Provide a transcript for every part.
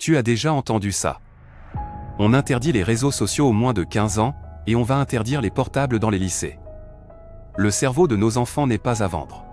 Tu as déjà entendu ça. On interdit les réseaux sociaux aux moins de 15 ans, et on va interdire les portables dans les lycées. Le cerveau de nos enfants n'est pas à vendre.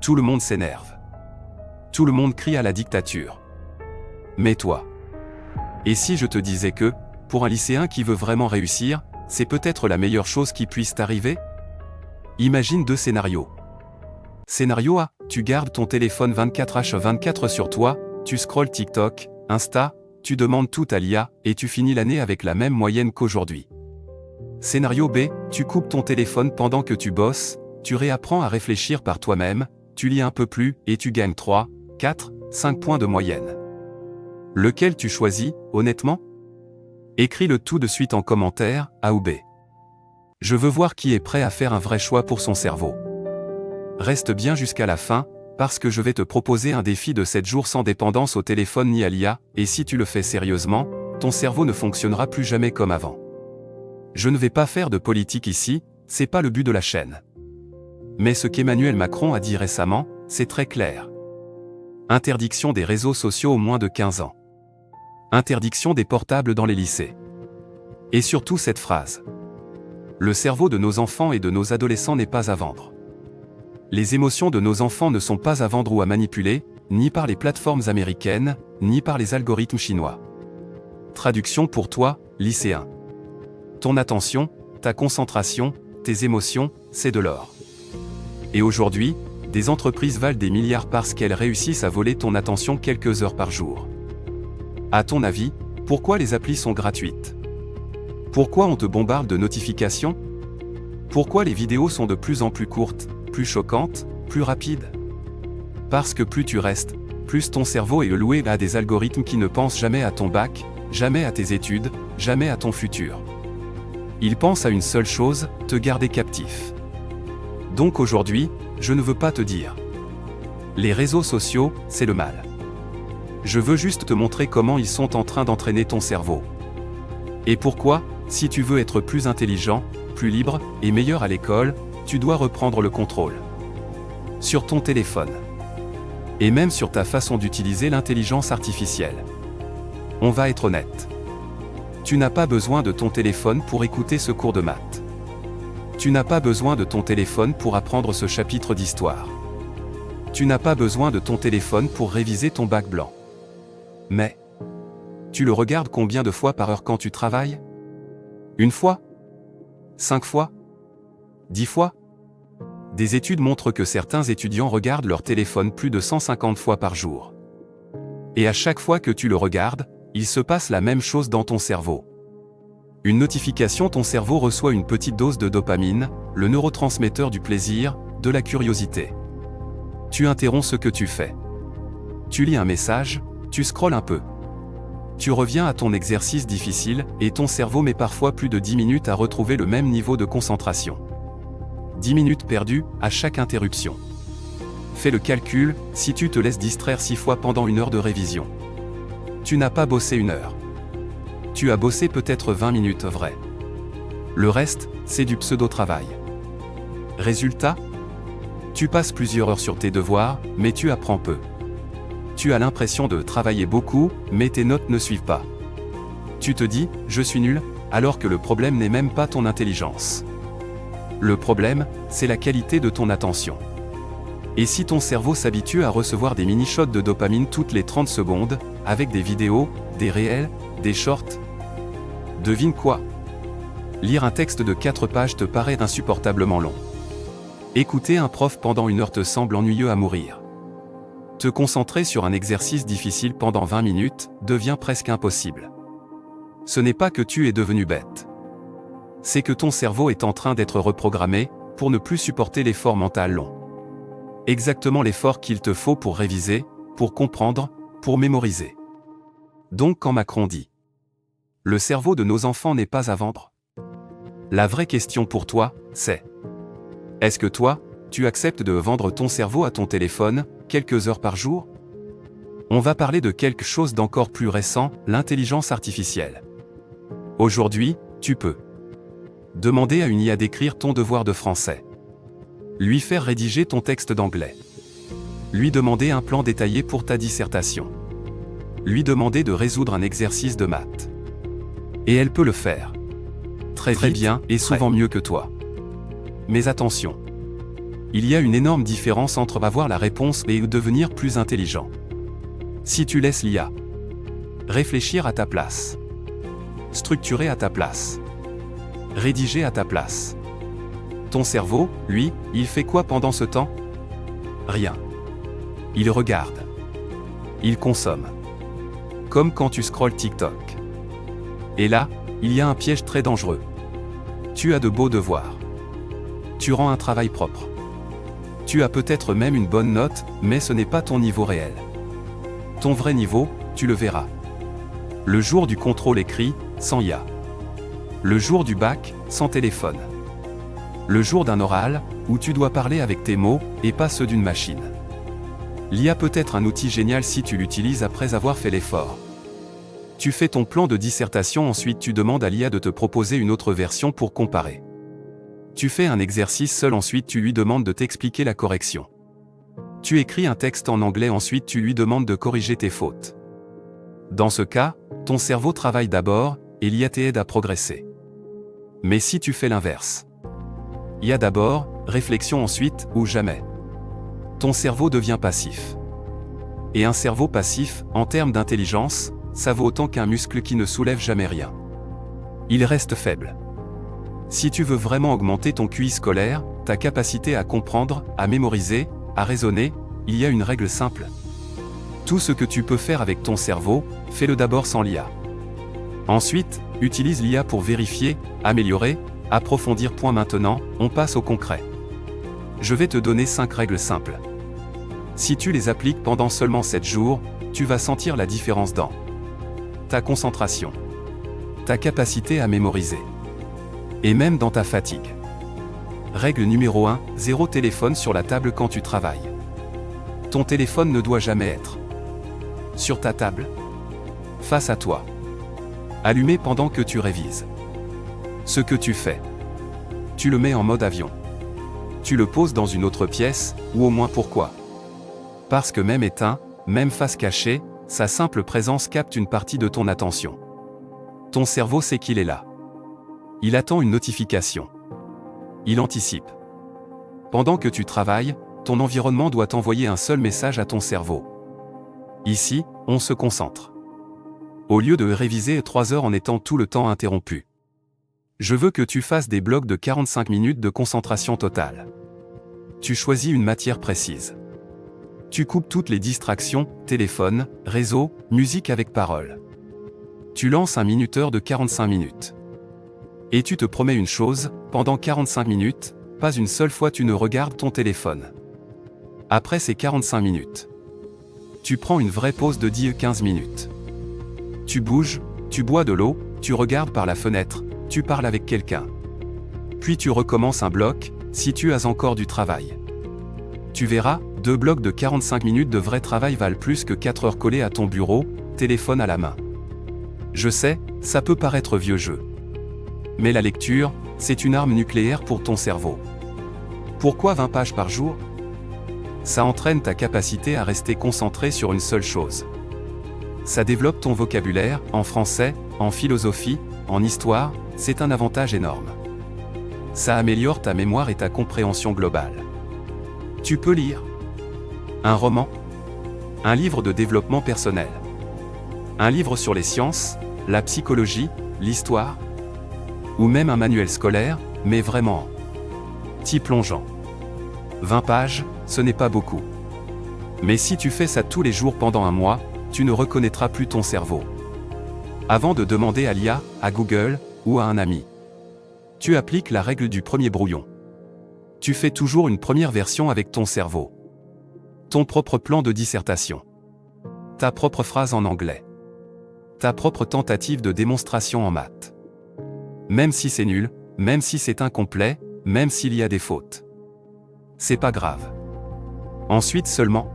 Tout le monde s'énerve. Tout le monde crie à la dictature. Mais toi? Et si je te disais que, pour un lycéen qui veut vraiment réussir, c'est peut-être la meilleure chose qui puisse t'arriver? Imagine deux scénarios. Scénario A, tu gardes ton téléphone 24h24 sur toi, tu scrolles TikTok, Insta, tu demandes tout à l'IA, et tu finis l'année avec la même moyenne qu'aujourd'hui. Scénario B, tu coupes ton téléphone pendant que tu bosses, tu réapprends à réfléchir par toi-même, tu lis un peu plus, et tu gagnes 3, 4, 5 points de moyenne. Lequel tu choisis, honnêtement? Écris le tout de suite en commentaire, A ou B. Je veux voir qui est prêt à faire un vrai choix pour son cerveau. Reste bien jusqu'à la fin, parce que je vais te proposer un défi de 7 jours sans dépendance au téléphone ni à l'IA, et si tu le fais sérieusement, ton cerveau ne fonctionnera plus jamais comme avant. Je ne vais pas faire de politique ici, c'est pas le but de la chaîne. Mais ce qu'Emmanuel Macron a dit récemment, c'est très clair. Interdiction des réseaux sociaux aux moins de 15 ans. Interdiction des portables dans les lycées. Et surtout cette phrase. Le cerveau de nos enfants et de nos adolescents n'est pas à vendre. Les émotions de nos enfants ne sont pas à vendre ou à manipuler, ni par les plateformes américaines, ni par les algorithmes chinois. Traduction pour toi, lycéen. Ton attention, ta concentration, tes émotions, c'est de l'or. Et aujourd'hui, des entreprises valent des milliards parce qu'elles réussissent à voler ton attention quelques heures par jour. À ton avis, pourquoi les applis sont gratuites? Pourquoi on te bombarde de notifications? Pourquoi les vidéos sont de plus en plus courtes, plus choquantes, plus rapides? Parce que plus tu restes, plus ton cerveau est loué à des algorithmes qui ne pensent jamais à ton bac, jamais à tes études, jamais à ton futur. Ils pensent à une seule chose, te garder captif. Donc aujourd'hui, je ne veux pas te dire. Les réseaux sociaux, c'est le mal. Je veux juste te montrer comment ils sont en train d'entraîner ton cerveau. Et pourquoi, si tu veux être plus intelligent, plus libre et meilleur à l'école, tu dois reprendre le contrôle. Sur ton téléphone. Et même sur ta façon d'utiliser l'intelligence artificielle. On va être honnête. Tu n'as pas besoin de ton téléphone pour écouter ce cours de maths. Tu n'as pas besoin de ton téléphone pour apprendre ce chapitre d'histoire. Tu n'as pas besoin de ton téléphone pour réviser ton bac blanc. Mais, tu le regardes combien de fois par heure quand tu travailles? 1 fois? 5 fois? 10 fois? Des études montrent que certains étudiants regardent leur téléphone plus de 150 fois par jour. Et à chaque fois que tu le regardes, il se passe la même chose dans ton cerveau. Une notification, ton cerveau reçoit une petite dose de dopamine, le neurotransmetteur du plaisir, de la curiosité. Tu interromps ce que tu fais. Tu lis un message, tu scrolles un peu. Tu reviens à ton exercice difficile, et ton cerveau met parfois plus de 10 minutes à retrouver le même niveau de concentration. 10 minutes perdues, à chaque interruption. Fais le calcul, si tu te laisses distraire 6 fois pendant 1 heure de révision. Tu n'as pas bossé 1 heure. Tu as bossé peut-être 20 minutes vrai. Le reste, c'est du pseudo-travail. Résultat? Tu passes plusieurs heures sur tes devoirs, mais tu apprends peu. Tu as l'impression de travailler beaucoup, mais tes notes ne suivent pas. Tu te dis, je suis nul, alors que le problème n'est même pas ton intelligence. Le problème, c'est la qualité de ton attention. Et si ton cerveau s'habitue à recevoir des mini-shots de dopamine toutes les 30 secondes, avec des vidéos, des réels, des shorts? Devine quoi? Lire un texte de 4 pages te paraît insupportablement long. Écouter un prof pendant 1 heure te semble ennuyeux à mourir. Te concentrer sur un exercice difficile pendant 20 minutes devient presque impossible. Ce n'est pas que tu es devenu bête. C'est que ton cerveau est en train d'être reprogrammé pour ne plus supporter l'effort mental long. Exactement l'effort qu'il te faut pour réviser, pour comprendre, pour mémoriser. Donc quand Macron dit « Le cerveau de nos enfants n'est pas à vendre », la vraie question pour toi, c'est: est-ce que toi, tu acceptes de vendre ton cerveau à ton téléphone, quelques heures par jour? On va parler de quelque chose d'encore plus récent, l'intelligence artificielle. Aujourd'hui, tu peux demander à une IA d'écrire ton devoir de français. Lui faire rédiger ton texte d'anglais. Lui demander un plan détaillé pour ta dissertation. lui demander de résoudre un exercice de maths. Et elle peut le faire. Très bien, et souvent mieux que toi. Mais attention. Il y a une énorme différence entre avoir la réponse et devenir plus intelligent. Si tu laisses l'IA réfléchir à ta place, structurer à ta place, rédiger à ta place, ton cerveau, lui, il fait quoi pendant ce temps? Rien. Il regarde. Il consomme. Comme quand tu scrolles TikTok. Et là, il y a un piège très dangereux. Tu as de beaux devoirs. Tu rends un travail propre. Tu as peut-être même une bonne note, mais ce n'est pas ton niveau réel. Ton vrai niveau, tu le verras. Le jour du contrôle écrit, sans IA. Le jour du bac, sans téléphone. Le jour d'un oral, où tu dois parler avec tes mots, et pas ceux d'une machine. L'IA peut être un outil génial si tu l'utilises après avoir fait l'effort. Tu fais ton plan de dissertation, ensuite tu demandes à l'IA de te proposer une autre version pour comparer. Tu fais un exercice seul, ensuite tu lui demandes de t'expliquer la correction. Tu écris un texte en anglais, ensuite tu lui demandes de corriger tes fautes. Dans ce cas, ton cerveau travaille d'abord, et l'IA t'aide à progresser. Mais si tu fais l'inverse, IA d'abord, réflexion ensuite, ou jamais, ton cerveau devient passif. Et un cerveau passif, en termes d'intelligence, ça vaut autant qu'un muscle qui ne soulève jamais rien. Il reste faible. Si tu veux vraiment augmenter ton QI scolaire, ta capacité à comprendre, à mémoriser, à raisonner, il y a une règle simple. Tout ce que tu peux faire avec ton cerveau, fais-le d'abord sans l'IA. Ensuite, utilise l'IA pour vérifier, améliorer, approfondir. Maintenant, on passe au concret. Je vais te donner 5 règles simples. Si tu les appliques pendant seulement 7 jours, tu vas sentir la différence dans ta concentration, ta capacité à mémoriser, et même dans ta fatigue. Règle numéro 1, 0 téléphone sur la table quand tu travailles. Ton téléphone ne doit jamais être sur ta table, face à toi, allumé pendant que tu révises. Ce que tu fais, tu le mets en mode avion. Tu le poses dans une autre pièce, ou au moins pourquoi? Parce que même éteint, même face cachée, sa simple présence capte une partie de ton attention. Ton cerveau sait qu'il est là. Il attend une notification. Il anticipe. Pendant que tu travailles, ton environnement doit t'envoyer un seul message à ton cerveau. Ici, on se concentre. Au lieu de réviser 3 heures en étant tout le temps interrompu. Je veux que tu fasses des blocs de 45 minutes de concentration totale. Tu choisis une matière précise. Tu coupes toutes les distractions, téléphone, réseau, musique avec parole. Tu lances un minuteur de 45 minutes. Et tu te promets une chose, pendant 45 minutes, pas une seule fois tu ne regardes ton téléphone. Après ces 45 minutes, tu prends une vraie pause de 10-15 minutes. Tu bouges, tu bois de l'eau, tu regardes par la fenêtre, tu parles avec quelqu'un. Puis tu recommences un bloc, si tu as encore du travail. Tu verras, 2 blocs de 45 minutes de vrai travail valent plus que 4 heures collées à ton bureau, téléphone à la main. Je sais, ça peut paraître vieux jeu. Mais la lecture, c'est une arme nucléaire pour ton cerveau. Pourquoi 20 pages par jour? Ça entraîne ta capacité à rester concentré sur une seule chose. Ça développe ton vocabulaire, en français, en philosophie, en histoire, c'est un avantage énorme. Ça améliore ta mémoire et ta compréhension globale. Tu peux lire un roman, un livre de développement personnel, un livre sur les sciences, la psychologie, l'histoire, ou même un manuel scolaire, mais vraiment petit plongeant. 20 pages, ce n'est pas beaucoup. Mais si tu fais ça tous les jours pendant un mois, tu ne reconnaîtras plus ton cerveau. Avant de demander à l'IA, à Google, ou à un ami, tu appliques la règle du premier brouillon. Tu fais toujours une première version avec ton cerveau. Ton propre plan de dissertation. Ta propre phrase en anglais. Ta propre tentative de démonstration en maths. Même si c'est nul, même si c'est incomplet, même s'il y a des fautes. C'est pas grave. Ensuite seulement,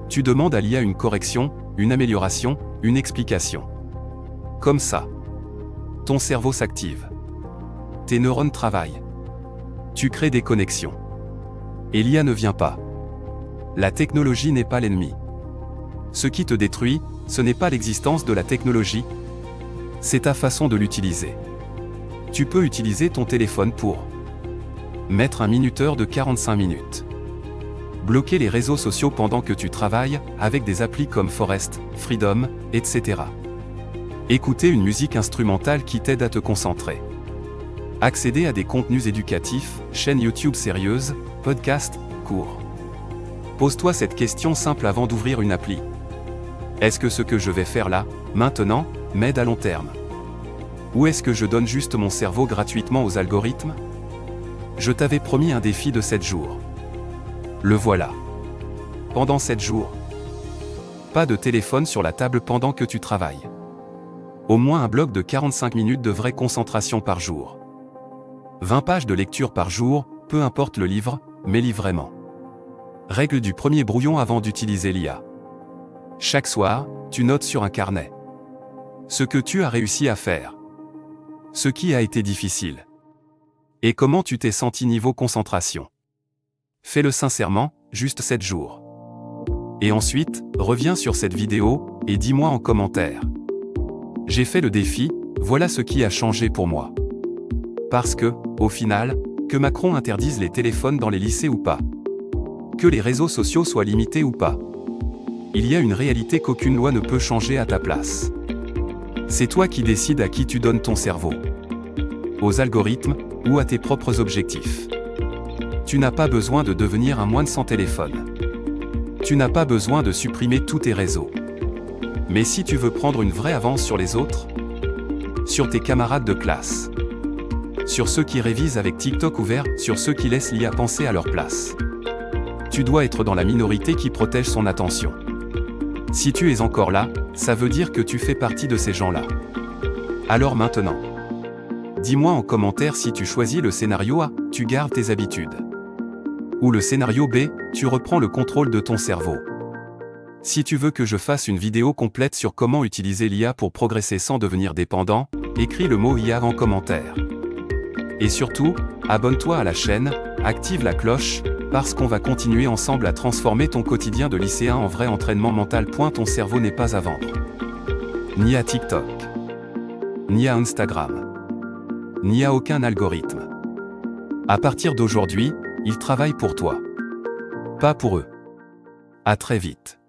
tu demandes à l'IA une correction, une amélioration, une explication. Comme ça, ton cerveau s'active. Tes neurones travaillent. Tu crées des connexions. Et l'IA ne vient pas. La technologie n'est pas l'ennemi. Ce qui te détruit, ce n'est pas l'existence de la technologie, c'est ta façon de l'utiliser. Tu peux utiliser ton téléphone pour mettre un minuteur de 45 minutes. Bloquer les réseaux sociaux pendant que tu travailles, avec des applis comme Forest, Freedom, etc. Écouter une musique instrumentale qui t'aide à te concentrer. Accéder à des contenus éducatifs, chaînes YouTube sérieuses, podcasts, cours. Pose-toi cette question simple avant d'ouvrir une appli. Est-ce que ce que je vais faire là, maintenant, m'aide à long terme? Ou est-ce que je donne juste mon cerveau gratuitement aux algorithmes? Je t'avais promis un défi de 7 jours. Le voilà. Pendant 7 jours. Pas de téléphone sur la table pendant que tu travailles. Au moins un bloc de 45 minutes de vraie concentration par jour. 20 pages de lecture par jour, peu importe le livre, mais lis vraiment. Règle du premier brouillon avant d'utiliser l'IA. Chaque soir, tu notes sur un carnet ce que tu as réussi à faire. Ce qui a été difficile. Et comment tu t'es senti niveau concentration. Fais-le sincèrement, juste 7 jours. Et ensuite, reviens sur cette vidéo, et dis-moi en commentaire. J'ai fait le défi, voilà ce qui a changé pour moi. Parce que, au final, que Macron interdise les téléphones dans les lycées ou pas. Que les réseaux sociaux soient limités ou pas. Il y a une réalité qu'aucune loi ne peut changer à ta place. C'est toi qui décides à qui tu donnes ton cerveau. Aux algorithmes, ou à tes propres objectifs. Tu n'as pas besoin de devenir un moine sans téléphone. Tu n'as pas besoin de supprimer tous tes réseaux. Mais si tu veux prendre une vraie avance sur les autres, sur tes camarades de classe, sur ceux qui révisent avec TikTok ouvert, sur ceux qui laissent l'IA penser à leur place, tu dois être dans la minorité qui protège son attention. Si tu es encore là, ça veut dire que tu fais partie de ces gens-là. Alors maintenant, dis-moi en commentaire si tu choisis le scénario A, tu gardes tes habitudes. Ou le scénario B, tu reprends le contrôle de ton cerveau. Si tu veux que je fasse une vidéo complète sur comment utiliser l'IA pour progresser sans devenir dépendant, écris le mot IA en commentaire. Et surtout, abonne-toi à la chaîne, active la cloche, parce qu'on va continuer ensemble à transformer ton quotidien de lycéen en vrai entraînement mental. Ton cerveau n'est pas à vendre. Ni à TikTok. Ni à Instagram. Ni à aucun algorithme. À partir d'aujourd'hui, ils travaillent pour toi. Pas pour eux. À très vite.